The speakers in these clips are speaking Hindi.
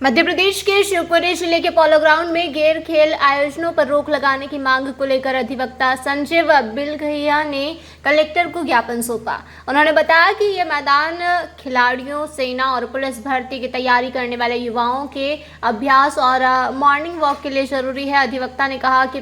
मध्य प्रदेश के शिवपुरी जिले के पोलो ग्राउंड में गैर खेल आयोजनों पर रोक लगाने की मांग को लेकर अधिवक्ता संजय बिलगैया ने कलेक्टर को ज्ञापन सौंपा। उन्होंने बताया कि ये मैदान खिलाड़ियों, सेना और पुलिस भर्ती की तैयारी करने वाले युवाओं के अभ्यास और मॉर्निंग वॉक के लिए जरूरी है। अधिवक्ता ने कहा कि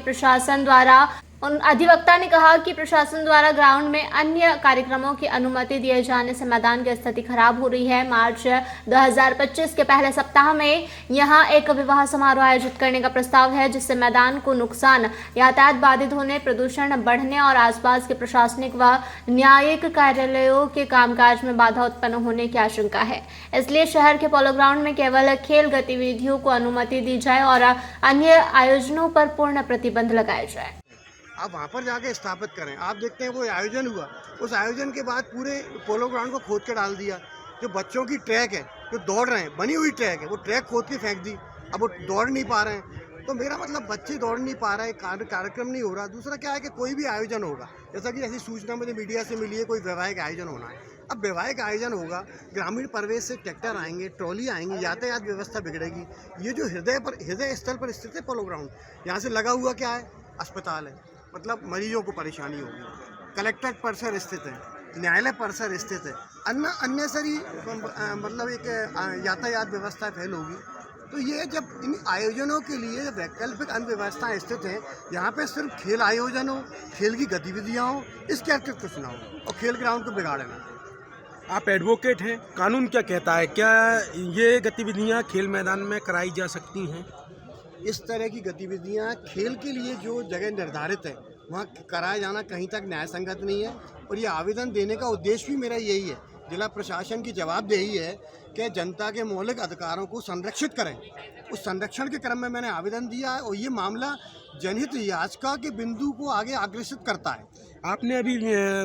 प्रशासन द्वारा ग्राउंड में अन्य कार्यक्रमों की अनुमति दिए जाने से मैदान की स्थिति खराब हो रही है। मार्च 2025 के पहले सप्ताह में यहां एक विवाह समारोह आयोजित करने का प्रस्ताव है, जिससे मैदान को नुकसान, यातायात बाधित होने, प्रदूषण बढ़ने और आसपास के प्रशासनिक व न्यायिक कार्यालयों के कामकाज में बाधा उत्पन्न होने की आशंका है। इसलिए शहर के पोलो ग्राउंड में केवल खेल गतिविधियों को अनुमति दी जाए और अन्य आयोजनों पर पूर्ण प्रतिबंध लगाया जाए। आप वहाँ पर जाके स्थापित करें। आप देखते हैं वो आयोजन हुआ, उस आयोजन के बाद पूरे पोलो ग्राउंड को खोद के डाल दिया। जो बच्चों की ट्रैक है, जो दौड़ रहे हैं, बनी हुई ट्रैक है, वो ट्रैक खोद के फेंक दी। अब वो दौड़ नहीं पा रहे हैं। तो मेरा मतलब बच्चे दौड़ नहीं पा रहे, कार्यक्रम नहीं हो रहा। दूसरा क्या है कि कोई भी आयोजन होगा, जैसा कि ऐसी सूचना मुझे मीडिया से मिली है, कोई वैवाहिक आयोजन होना है। अब वैवाहिक आयोजन होगा, ग्रामीण परिवेश से ट्रैक्टर आएंगे, ट्रॉली आएंगी, यातायात व्यवस्था बिगड़ेगी। ये जो हृदय स्थल पर स्थित है पोलो ग्राउंड, यहाँ से लगा हुआ क्या है? अस्पताल है, मतलब मरीजों को परेशानी होगी। कलेक्ट्रेट परिसर स्थित है, न्यायालय परिसर स्थित है, अन्य सारी मतलब एक यातायात व्यवस्था फेल होगी। तो ये जब इन आयोजनों के लिए वैकल्पिक अन्य व्यवस्थाएँ स्थित हैं, यहाँ पे सिर्फ खेल आयोजन हो, खेल की गतिविधियाँ हो, इसके अतिरिक्त कुछ ना हो और खेल ग्राउंड को बिगाड़े ना। आप एडवोकेट हैं, कानून क्या कहता है? क्या ये गतिविधियाँ खेल मैदान में कराई जा सकती हैं? इस तरह की गतिविधियां खेल के लिए जो जगह निर्धारित है वहाँ कराया जाना कहीं तक न्याय संगत नहीं है। और ये आवेदन देने का उद्देश्य भी मेरा यही है। जिला प्रशासन की जवाबदेही है कि जनता के मौलिक अधिकारों को संरक्षित करें। उस संरक्षण के क्रम में मैंने आवेदन दिया है और ये मामला जनहित याचिका के बिंदु को आगे अग्रसित करता है। आपने अभी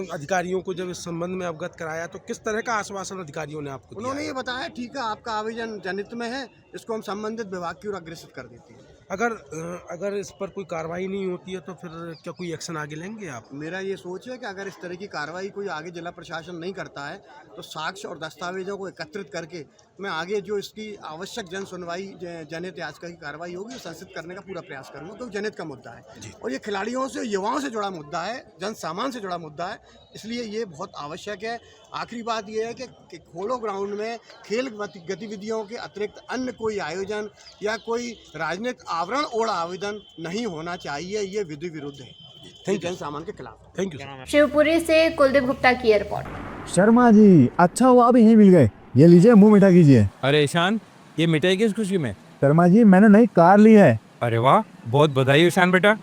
अधिकारियों को जब इस संबंध में अवगत कराया तो किस तरह का आश्वासन अधिकारियों ने आपको दिया? उन्होंने ये बताया, ठीक है, आपका आवेदन जनहित में है, इसको हम संबंधित विभाग की ओर अग्रसित कर देते हैं। अगर इस पर कोई कार्रवाई नहीं होती है तो फिर क्या कोई एक्शन आगे लेंगे आप? मेरा ये सोच है कि अगर इस तरह की कार्रवाई कोई आगे जिला प्रशासन नहीं करता है तो साक्ष्य और दस्तावेजों को एकत्रित करके मैं आगे जो इसकी आवश्यक जन सुनवाई, जनहित याचिका की कार्रवाई होगी, संसिद्ध करने का पूरा प्रयास करूँगा, क्योंकि जनहित का मुद्दा है और ये खिलाड़ियों से, युवाओं से जुड़ा मुद्दा है, जन सामान से जुड़ा मुद्दा है, इसलिए ये बहुत आवश्यक है। आखिरी बात ये है कि पोलो ग्राउंड में खेल गतिविधियों के अतिरिक्त अन्य कोई आयोजन या कोई राजनीतिक आवरण और आवेदन नहीं होना चाहिए। ये विधि विरुद्ध है, जन सामान के खिलाफ। Thank you. शिवपुरी से कुलदीप गुप्ता की रिपोर्ट। शर्मा जी, अच्छा हुआ अभी यहीं मिल गए। ये लीजिए, मुंह मीठा कीजिए। अरे ईशान, ये मिठाई किस खुशी में? शर्मा जी, मैंने नई कार ली है। अरे वाह, बहुत बधाई ईशान बेटा।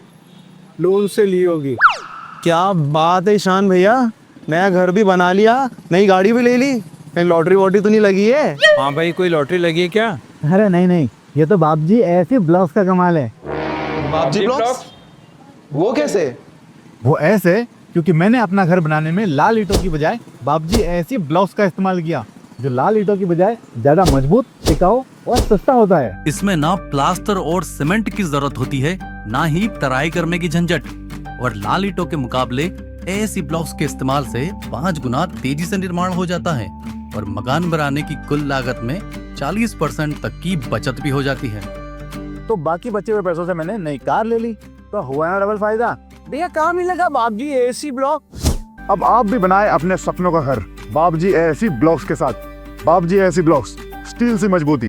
लोन से ली होगी। क्या बात है ईशान भैया, नया घर भी बना लिया, नई गाड़ी भी ले ली, कहीं लॉटरी वॉटरी तो नहीं लगी है? हाँ भाई, कोई लॉटरी लगी है क्या? अरे नहीं, ये तो बाप जी ऐसे ब्लॉक्स का कमाल है। बाप जी ब्लॉक्स? वो कैसे? वो ऐसे क्योंकि मैंने अपना घर बनाने में लाल ईंटों की बजाय बाप जी ऐसी ब्लॉक्स का इस्तेमाल किया, जो लाल ईंटों की बजाय ज्यादा मजबूत, टिकाऊ और सस्ता होता है। इसमें ना प्लास्टर और सीमेंट की जरूरत होती है, ना ही तराई करने की झंझट, और लाल ईंटों के मुकाबले एसी ब्लॉक्स के इस्तेमाल से 5 गुना तेजी से निर्माण हो जाता है और मकान बनाने की कुल लागत में 40% तक की बचत भी हो जाती है। तो बाकी बचे हुए पैसों से मैंने नई कार ले ली, तो हुआ ना डबल फायदा। भैया काम नहीं लगा बाप जी एसी ब्लॉक। अब आप भी बनाए अपने सपनों का घर बाप जी एसी ब्लॉक्स के साथ। बाप जी एसी ब्लॉक्स, स्टील से मजबूती।